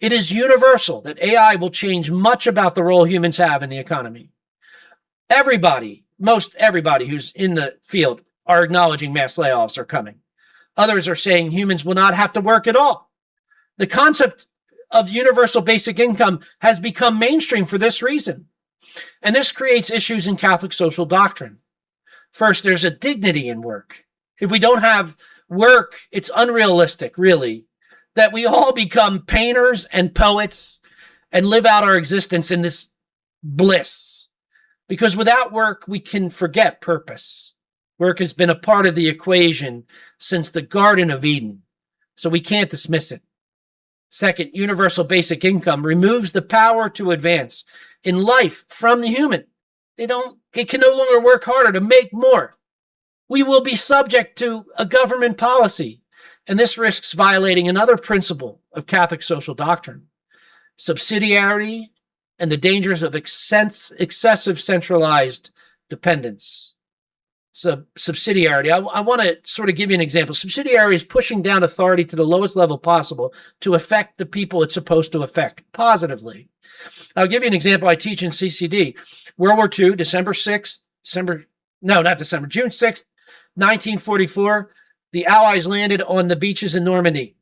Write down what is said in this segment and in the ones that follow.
It is universal that AI will change much about the role humans have in the economy. Everybody, most everybody who's in the field are acknowledging mass layoffs are coming. Others are saying humans will not have to work at all. The concept of universal basic income has become mainstream for this reason. And this creates issues in Catholic social doctrine. First, there's a dignity in work. If we don't have work, it's unrealistic, really, that we all become painters and poets and live out our existence in this bliss. Because without work, we can forget purpose. Work has been a part of the equation since the Garden of Eden, so we can't dismiss it. Second, universal basic income removes the power to advance in life from the human. It can no longer work harder to make more. We will be subject to a government policy, and this risks violating another principle of Catholic social doctrine, subsidiarity and the dangers of excessive centralized dependence. So subsidiarity, I want to sort of give you an example. Subsidiarity is pushing down authority to the lowest level possible to affect the people it's supposed to affect positively. I'll give you an example I teach in CCD. World War II, June 6th, 1944, the Allies landed on the beaches in Normandy.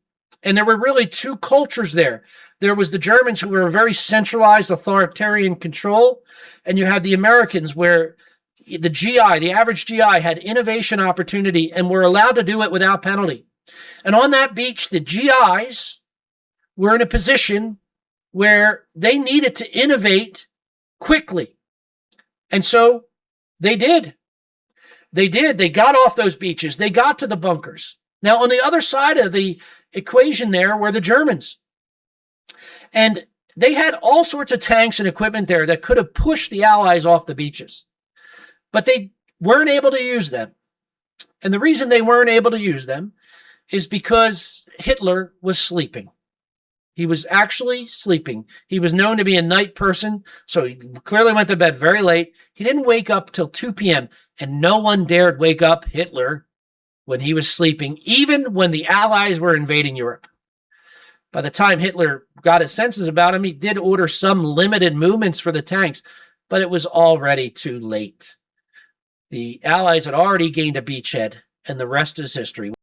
And there were really two cultures there. There was the Germans, who were a very centralized authoritarian control, and you had the Americans, where the average GI had innovation opportunity and were allowed to do it without penalty. And on that beach, the GIs were in a position where they needed to innovate quickly. And so they did. They got off those beaches. They got to the bunkers. Now, on the other side of the equation there were the Germans. And they had all sorts of tanks and equipment there that could have pushed the Allies off the beaches. But they weren't able to use them. And the reason they weren't able to use them is because Hitler was sleeping. He was actually sleeping. He was known to be a night person, so he clearly went to bed very late. He didn't wake up till 2 p.m., and no one dared wake up Hitler when he was sleeping, even when the Allies were invading Europe. By the time Hitler got his senses about him, he did order some limited movements for the tanks, but it was already too late. The Allies had already gained a beachhead, and the rest is history.